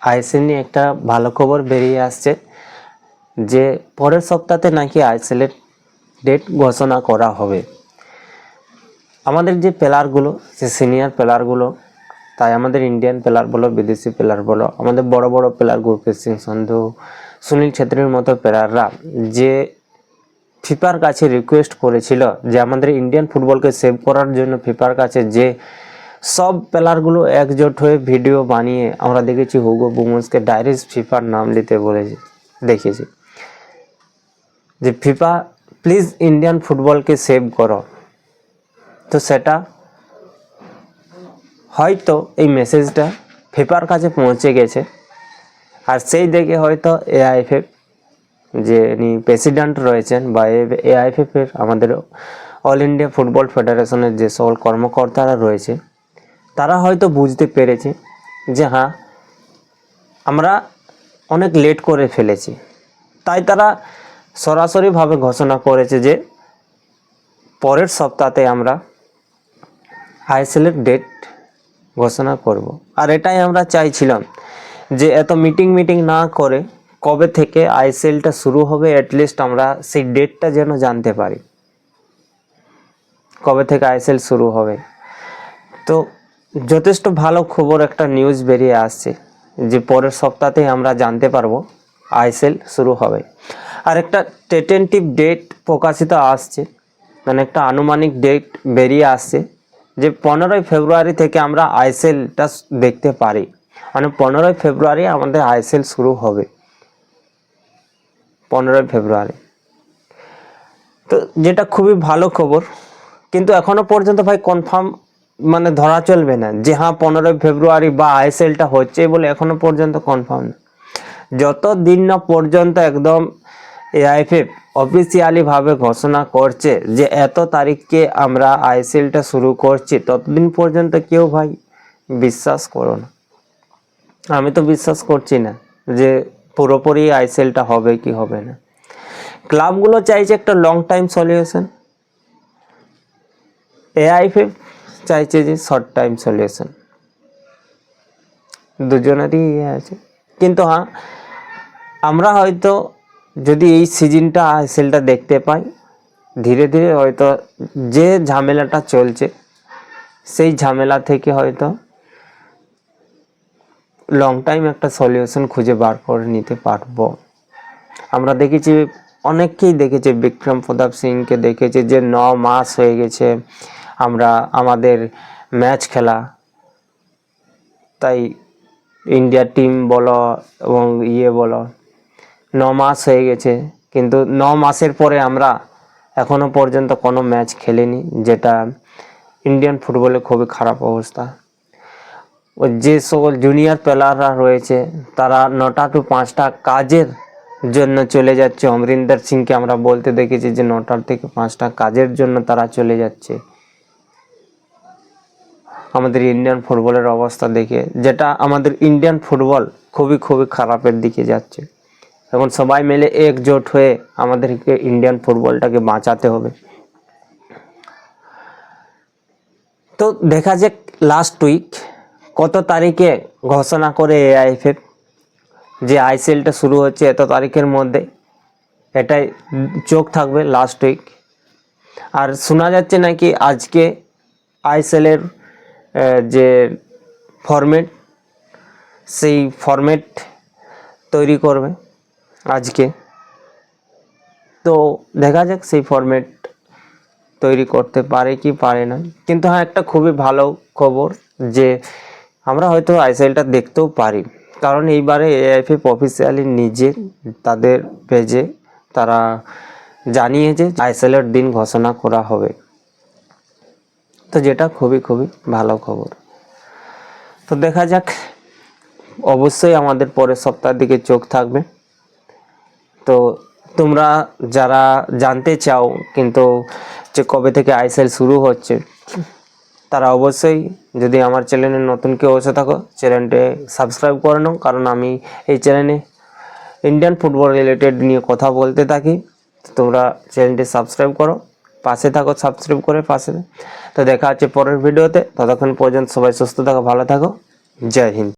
ISL নিয়ে একটা ভালো খবর বেরিয়ে আসছে যে পরের সপ্তাহে নাকি আইএসএলের ডেট ঘোষণা করা হবে। আমাদের যে প্লেয়ারগুলো, যে সিনিয়র প্লেয়ারগুলো, তাই আমাদের ইন্ডিয়ান প্লেয়ার বলো, বিদেশি প্লেয়ার বলো, আমাদের বড় বড় প্লেয়ার গুরপ্রীত সিং সন্ধু, সুনীল ছেত্রীর মতো প্লেয়াররা যে ফিফার কাছে রিকোয়েস্ট করেছিল যে আমাদের ইন্ডিয়ান ফুটবলকে সেভ করার জন্য ফিফার কাছে যে সব প্লেয়ারগুলো একজোট হয়ে ভিডিও বানিয়ে আমরা দেখেছি হুগো বুমসকে ডাইরেক্ট ফিফার নাম নিতে বলেছে, দেখেছি যে ফিফা প্লিজ ইন্ডিয়ান ফুটবলকে সেভ করো। তো সেটা হয়তো এই মেসেজটা ফিফার কাছে পৌঁছে গেছে, আর সেই দেখে হয়তো এআইএফএফ যে প্রেসিডেন্ট রয়েছেন বা এআইএফএফের আমাদের অল ইন্ডিয়া ফুটবল ফেডারেশনের যে সকল কর্মকর্তারা রয়েছে তারা হয়তো বুঝতে পেরেছে যে হ্যাঁ আমরা অনেক লেট করে ফেলেছি, তাই তারা সরাসরিভাবে ঘোষণা করেছে যে পরের সপ্তাহে আমরা আইএসএলের ডেট ঘোষণা করব। আর এটাই আমরা চাইছিলাম যে এত মিটিং না করে কবে থেকে আইএসএলটা শুরু হবে, অ্যাটলিস্ট আমরা সেই ডেটটা যেন জানতে পারি কবে থেকে আইএসএল শুরু হবে। তো যথেষ্ট ভালো খবর, একটা নিউজ বেরিয়ে আসছে যে পরের সপ্তাহেই আমরা জানতে পারবো আইএসএল শুরু হবে। আর একটা টেন্টেটিভ ডেট প্রকাশিত আসছে, মানে একটা আনুমানিক ডেট বেরিয়ে আসছে যে 15ই ফেব্রুয়ারি থেকে আমরা আইএসএলটা দেখতে পারি, মানে 15ই ফেব্রুয়ারি আমাদের আইএসএল শুরু হবে, 15ই ফেব্রুয়ারি। তো যেটা খুবই ভালো খবর, কিন্তু এখনো পর্যন্ত ভাই কনফার্ম মানে ধরা চলবে না যে হ্যাঁ 15ই ফেব্রুয়ারি বা আইএসএলটা হচ্ছে বলে এখনো পর্যন্ত কনফার্ম না। যতদিন না পর্যন্ত একদম এআইএফএফ অফিসিয়ালিভাবে ঘোষণা করছে যে এত তারিখকে আমরা আইএসএলটা শুরু করছি, ততদিন পর্যন্ত কেউ ভাই বিশ্বাস করো না। আমি তো বিশ্বাস করছি না যে পুরোপুরি আইএসএলটা হবে কি হবে না। ক্লাবগুলো চাইছে একটা লং টাইম সলিউশন, এআইএফএফ চাইছে যে শর্ট টাইম সলিউশন, দুজনেরই আছে। কিন্তু হ্যাঁ আমরা হয়তো যদি এই সিজনটা আইএসএলটা দেখতে পাই, ধীরে ধীরে হয়তো যে ঝামেলাটা চলছে সেই ঝামেলা থেকে হয়তো লং টাইম একটা সলিউশন খুঁজে বার করে নিতে পারবো। আমরা দেখেছি, অনেককেই দেখেছি, বিক্রম প্রতাপ সিংকে দেখেছি যে 9 মাস হয়ে গেছে আমরা আমাদের ম্যাচ খেলা, তাই ইন্ডিয়া টিম বলো এবং বলো 9 মাস হয়ে গেছে, কিন্তু 9 মাসের পরে আমরা এখনো পর্যন্ত কোনো ম্যাচ খেলিনি, যেটা ইন্ডিয়ান ফুটবলে খুবই খারাপ অবস্থা। যে সকল জুনিয়র প্লেয়াররা রয়েছে তারা 9টা to 5টা কাজের জন্য চলে যাচ্ছে। অমরিন্দর সিংকে আমরা বলতে দেখেছি যে 9টা থেকে 5টা কাজের জন্য তারা চলে যাচ্ছে। আমাদের ইন্ডিয়ান ফুটবলের অবস্থা দেখে, যেটা আমাদের ইন্ডিয়ান ফুটবল খুবই খারাপের দিকে যাচ্ছে। এখন সবাই মিলে একজোট হয়ে আমাদেরকে ইন্ডিয়ান ফুটবলটাকে বাঁচাতে হবে। তো দেখা যাক লাস্ট উইক কত তারিখে ঘোষণা করে এআইএফএফ যে আইএসএলটা শুরু হচ্ছে এত তারিখের মধ্যে, এটাই চোখ থাকবে লাস্ট উইক। আর শোনা যাচ্ছে নাকি আজকে আইএসএলের যে ফরম্যাট, সেই ফরম্যাট তৈরি করবে আজকে। তো দেখা যাক সেই ফরম্যাট তৈরি করতে পারে কি পারে না। কিন্তু হ্যাঁ একটা খুবই ভালো খবর যে আমরা হয়তো আইএসএলটা দেখতেও পারি, কারণ এইবারে এআইএফএফ অফিসিয়ালি নিজে তাদের পেজে তারা জানিয়েছে আইএসএলের দিন ঘোষণা করা হবে। তো যেটা খুবই ভালো খবর। তো দেখা যাক, অবশ্যই আমাদের পরের সপ্তাহের দিকে চোখ থাকবে। তো তোমরা যারা জানতে চাও কিন্তু যে কবে থেকে আইএসএল শুরু হচ্ছে, তারা অবশ্যই যদি আমার চ্যানেলে নতুন কেউ এসে থাকো চ্যানেলটি সাবস্ক্রাইব করে নাও, কারণ আমি এই চ্যানেলে ইন্ডিয়ান ফুটবল রিলেটেড নিয়ে কথা বলতে থাকি। তোমরা চ্যানেলটি সাবস্ক্রাইব করো, পাশে থাকো, সাবস্ক্রাইব করে পাশে। তো দেখা হচ্ছে পরের ভিডিওতে, ততক্ষণ পর্যন্ত সবাই সুস্থ থাকো, ভালো থাকো, জয় হিন্দ।